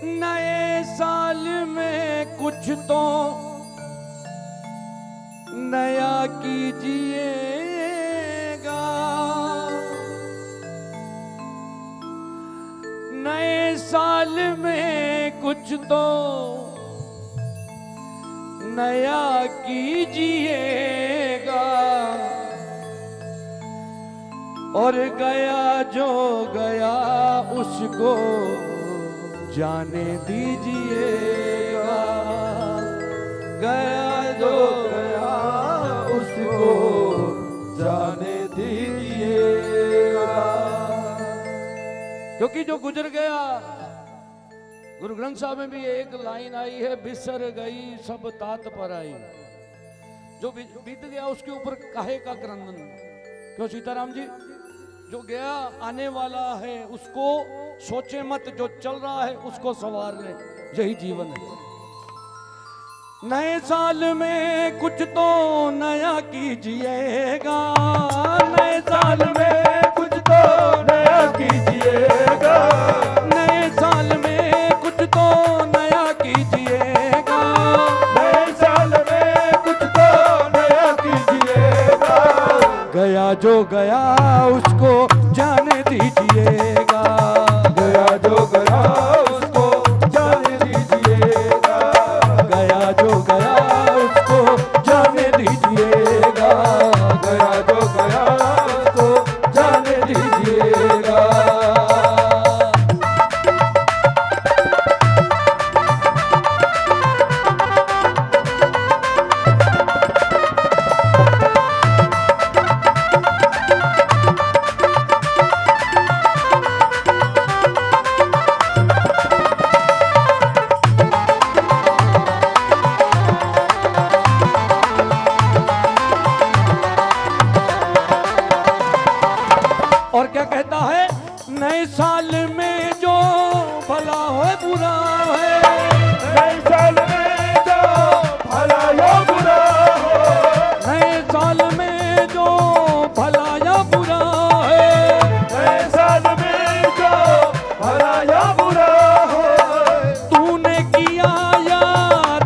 नए साल में कुछ तो नया कीजिएगा। नए साल में कुछ तो नया कीजिएगा। और गया जो गया उसको जाने दीजिएगा। गया जो गया उसको जाने दीजिएगा। क्योंकि जो गुजर गया, गुरु ग्रंथ साहब में भी एक लाइन आई है, बिसर गई सब तात पर आई। जो बीत गया उसके ऊपर काहे का क्रंदन। क्यों सीताराम जी? जो गया आने वाला है उसको सोचे मत, जो चल रहा है उसको संवार ले, यही जीवन है। नए साल में कुछ तो नया कीजिएगा। नए साल में कुछ तो नया कीजिएगा। नए साल में कुछ तो नया कीजिएगा। नए साल में कुछ तो नया कीजिएगा। गया जो गया उसको जाने दीजिएगा। गया जो गया उसको जाने दीजिएगा। गया जो गया उसको जाने दीजिएगा। गया जो गया उसको जाने दीजिएगा। और क्या कहता है? नए साल में जो भला हो बुरा है। नए साल में जो भला या बुरा हो। नए साल में जो भला या बुरा है। नए साल में जो भला या बुरा हो। तूने किया या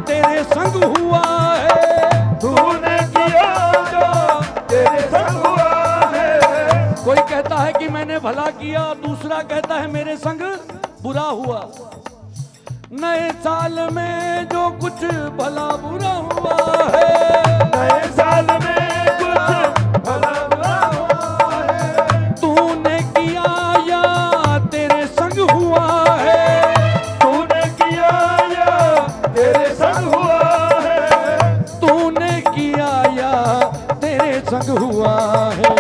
तेरे संग हुआ है। तूने किया जो तेरे संग हुआ है। कोई कहता है कि मैंने भला किया, दूसरा कहता है मेरे संग बुरा हुआ। नए साल में जो कुछ भला बुरा हुआ है। नए साल में कुछ भला बुरा हुआ है। तूने किया या तेरे संग हुआ है। तूने किया या तेरे संग हुआ है। तूने किया या तेरे संग हुआ है।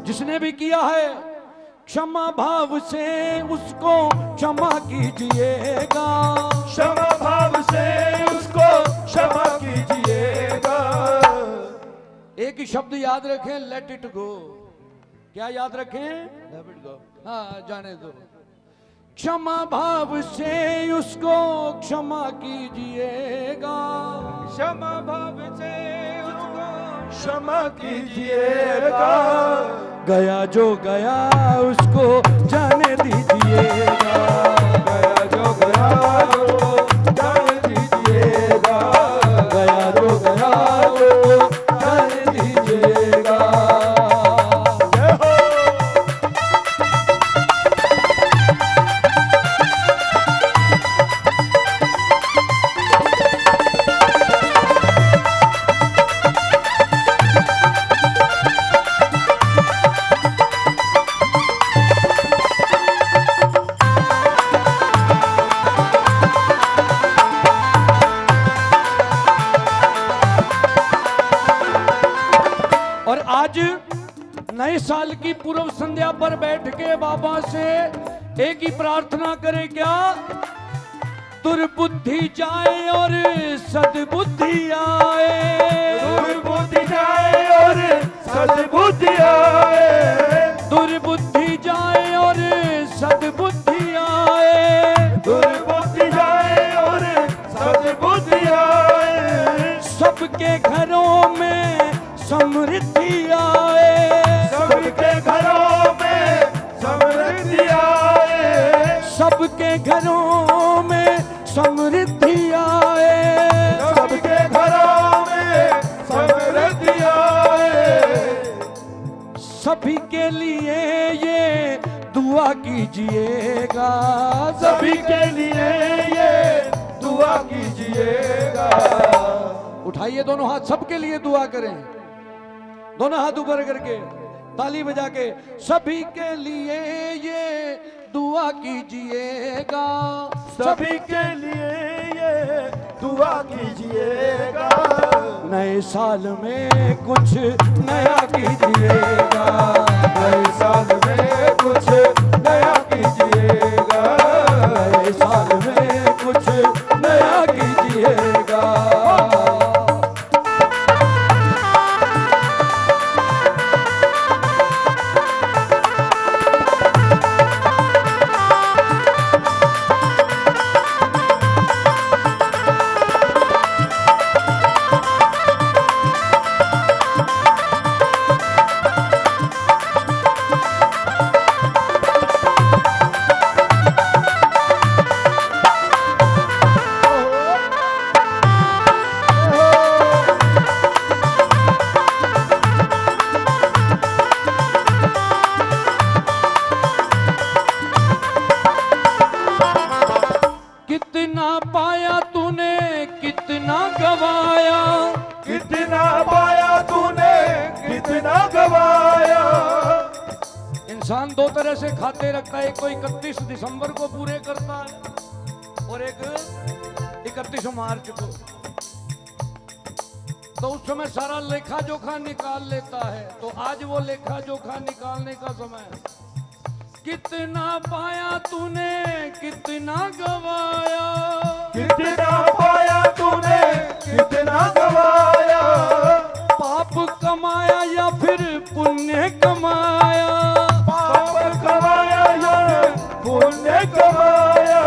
जिसने भी किया है क्षमा भाव से उसको क्षमा कीजिएगा। क्षमा भाव से उसको क्षमा कीजिएगा। एक ही शब्द याद रखें, लेट इट गो। क्या याद रखें? Let it go. हाँ, जाने दो। क्षमा भाव से उसको क्षमा कीजिएगा। क्षमा भाव से उसको क्षमा कीजिएगा। गया जो गया उसको जाने दीजिएगा। गया जो गया उसको जाने दीजिएगा। गया जो गया उसको जाने दीजिएगा। और आज नए साल की पूर्व संध्या पर बैठ के बाबा से एक ही प्रार्थना करें, क्या? दुर्बुद्धि जाए और सद्बुद्धि आए। दुर्बुद्धि जाए और सद्बुद्धि आए। दुर्बुद्धि जाए और सद्बुद्धि आए। दुर्बुद्धि जाए और सद्बुद्धि आए। सबके घरों में समृद्धि आए। सबके घरों में समृद्धि आए। सबके घरों में समृद्धि आए, सबके घरों में समृद्धि आए। सभी के लिए ये दुआ कीजिएगा, सभी के लिए ये दुआ कीजिएगा। उठाइए दोनों हाथ, सबके लिए दुआ करें, दोनों हाथ ऊपर करके ताली बजा के, सभी के लिए ये दुआ कीजिएगा, सभी के लिए ये दुआ कीजिएगा। नए साल में कुछ नया कीजिएगा, नए साल में कुछ नया कीजिएगा, नए साल में कुछ नया कीजिएगा। कितना पाया तूने कितना गवाया, कितना पाया तूने कितना गवाया। इंसान दो तरह से खाते रखता है, कोई 31 दिसंबर को पूरे करता है और एक 31 मार्च को, तो उस समय सारा लेखा जोखा निकाल लेता है। तो आज वो लेखा जोखा निकालने का समय है। कितना पाया तूने कितना गवाया, कितना पाया तूने कितना गवाया। पाप कमाया या फिर पुण्य कमाया, पाप कमाया या पुण्य कमाया।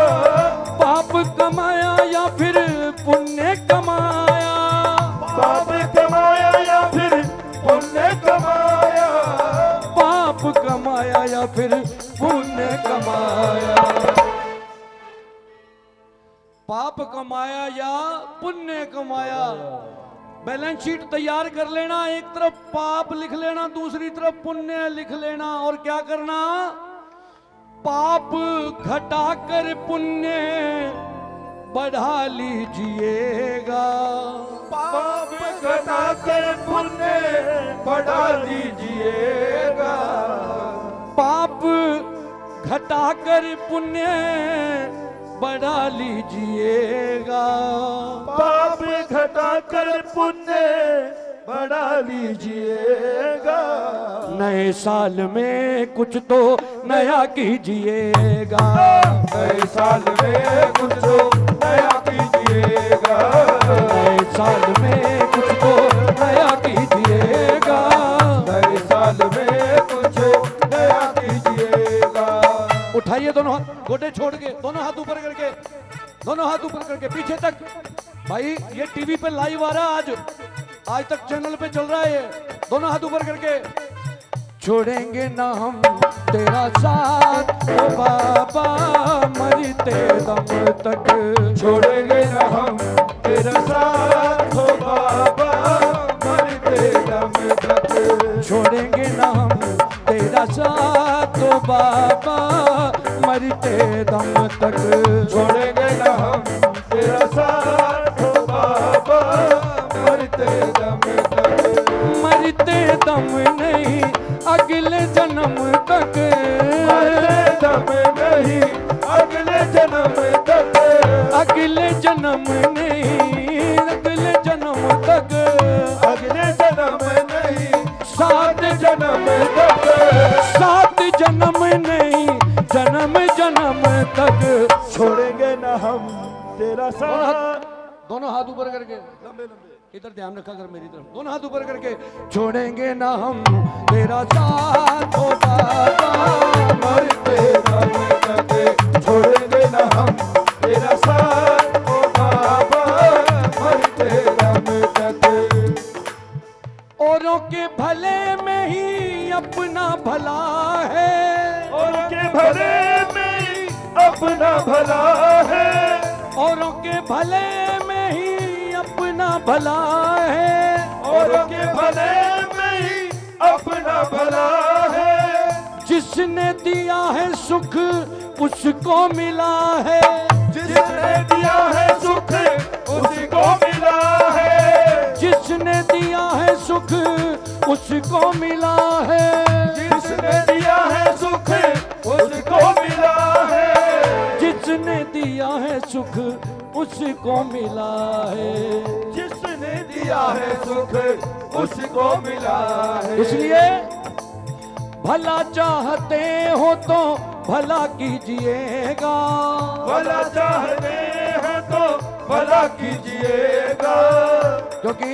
पाप कमाया या फिर पुण्य कमाया, पाप कमाया या फिर पुण्य कमाया। पाप कमाया या फिर पुण्य कमाया, पाप कमाया या पुण्य कमाया। बैलेंस शीट तैयार कर लेना, एक तरफ पाप लिख लेना, दूसरी तरफ पुण्य लिख लेना, और क्या करना, पाप घटाकर पुण्य बढ़ा लीजिएगा, पाप घटाकर पुण्य बढ़ा लीजिएगा। पाप घटाकर पुण्य बढ़ा लीजिएगा, पाप घटाकर पुण्य बढ़ा लीजिएगा। नए साल में कुछ तो नया कीजिएगा, नए साल में कुछ तो नया कीजिएगा। नए साल में कुछ तो नया कीजिएगा, नए साल में कुछ नया कीजिएगा। उठाइए दोनों हाथ, गोटे छोड़ के, दोनों हाथ ऊपर करके, दोनों हाथ ऊपर करके पीछे तक। भाई ये टीवी पे लाइव आ रहा है, आज तक चैनल पे चल रहा है ये, दोनों हाथ ऊपर करके। छोड़ेंगे ना हम तेरा साथ ओ बाबा मरते दम तक, छोड़ेंगे न हम तेरा साथ हो बाबा मरते दम तक। छोड़ेंगे ना हम तेरा साथ ओ बाबा मरते दम तक, छोड़ेंगे न हम तेरा साथ हो बाबा मरते दम तक। मरते दम नहीं अगले जन्म तक, मरते दम नहीं अगले जन्म तक। अगले जन्म नहीं अगले जन्म तक, अगले जन्म नहीं 7 जन्म तक। 7 जन्म नहीं जन्म जन्म तक। छोड़ेंगे न हम तेरा साथ। दोनों हाथ ऊपर करके, लंबे लंबे इधर ध्यान रखा कर मेरी तरफ, दोनों हाथ ऊपर करके। छोड़ेंगे ना हम तेरा साथ ओ बाबा मरते दम तक। छोड़ेंगे न हम तेरा साथ हो बाबा मरते दम तक। औरों के भले में ही अपना भला है, और के भले में अपना भला है। औरों के भले में ही अपना भला है, औरों के भले में ही अपना भला है। जिसने दिया है सुख उसको मिला है, जिसने दिया है सुख उसको मिला है। जिसने दिया है सुख उसको मिला है, जिसने दिया है सुख उसको मिला है। जिसने दिया है सुख उसको मिला है। जिसने दिया है सुख उसको मिला है। इसलिए भला चाहते हो तो भला कीजिएगा, भला चाहते हैं तो भला कीजिएगा। क्योंकि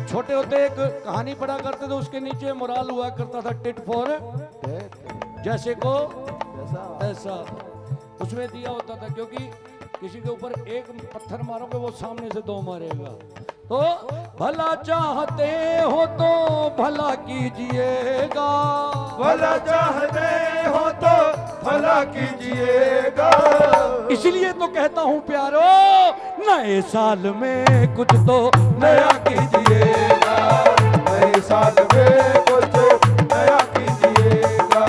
छोटे होते एक कहानी पढ़ा करते थे, उसके नीचे मोराल हुआ करता था टिट फॉर जैसे को ऐसा, उसमें दिया होता था। क्योंकि किसी के ऊपर एक पत्थर मारोगे वो सामने से दो मारेगा। तो भला चाहते हो तो भला कीजिएगा, भला चाहते हो तो भला कीजिएगा। इसलिए तो कहता हूँ प्यारो, नए साल में कुछ तो नया कीजिएगा, नए साल में कुछ तो नया कीजिएगा।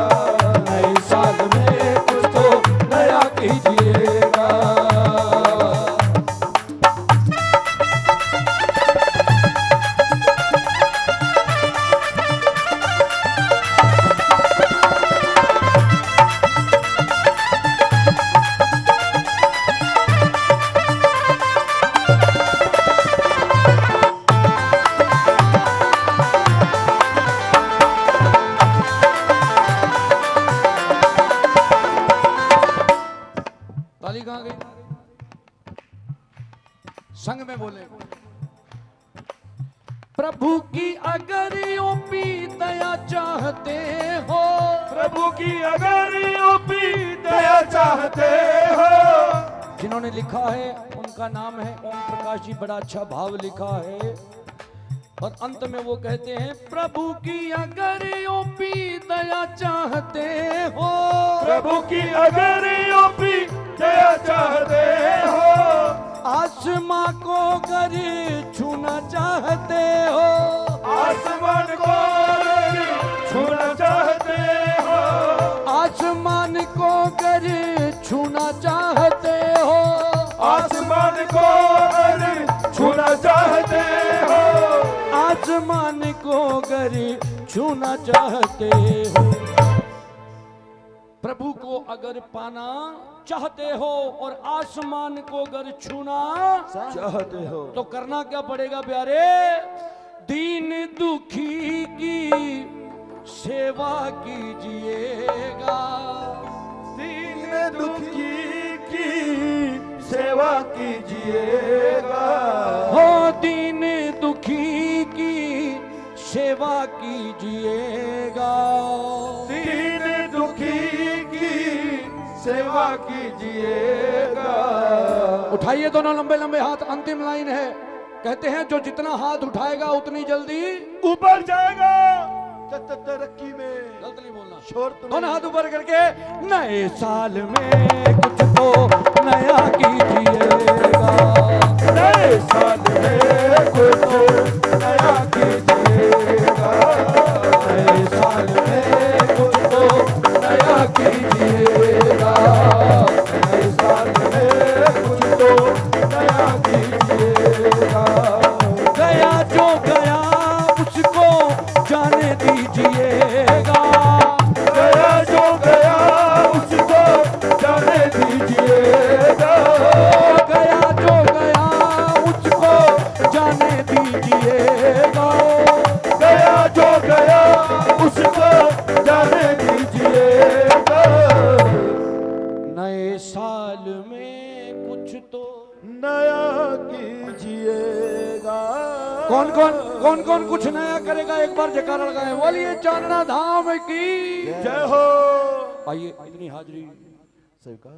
नए साल में कुछ तो नया कीजिएगा। ताली कहाँ गई? संग में बोले, प्रभु की अगर ओपी दया चाहते हो, प्रभु की अगर यूपी दया चाहते हो। जिन्होंने लिखा है उनका नाम है ओम प्रकाश जी, बड़ा अच्छा भाव लिखा है। और अंत में वो कहते हैं, प्रभु की अगर ओपी दया चाहते हो, प्रभु की अगर यूपी दया चाहते हो। आसमां को अगर छूना चाहते हो, आसमान को छूना चाहते हो। आसमान को अगर छूना चाहते हो, आसमान को छूना चाहते हो। आसमान को अगर छूना चाहते हो, प्रभु को अगर पाना चाहते हो और आसमान को अगर छूना चाहते हो तो करना क्या पड़ेगा प्यारे? दीन दुखी की सेवा कीजिएगा, दीन दुखी की सेवा कीजिएगा। हो दीन दुखी की सेवा कीजिएगा, दीन दुखी की सेवा कीजिएगा। उठाइए दोनों लंबे लंबे हाथ, अंतिम लाइन है। कहते हैं जो जितना हाथ उठाएगा उतनी जल्दी ऊपर जाएगा। तरक्की में गलत नहीं बोलना, शोर तो दोनों हाथ ऊपर करके, नए साल में कुछ तो नया कीजिएगा, नए साल में कुछ नया कीजिएगा। नए साल में कुछ तो नया कीजिएगा, नए साल में कुछ तो नया कीजिएगा। गया जो गया उसको जाने दीजिएगा, गया जो गया उसको जाने दीजिएगा। गया जो गया उसको जाने दीजिएगा, गया जो गया उसको जाने दीजिएगा। नए साल में कुछ तो नया कीजिएगा। कौन कौन कुछ नया करेगा? एक बार जयकारा लगाए, बोलिए चांदना धाम की जय हो। आइए इतनी हाजिरी स्वीकार।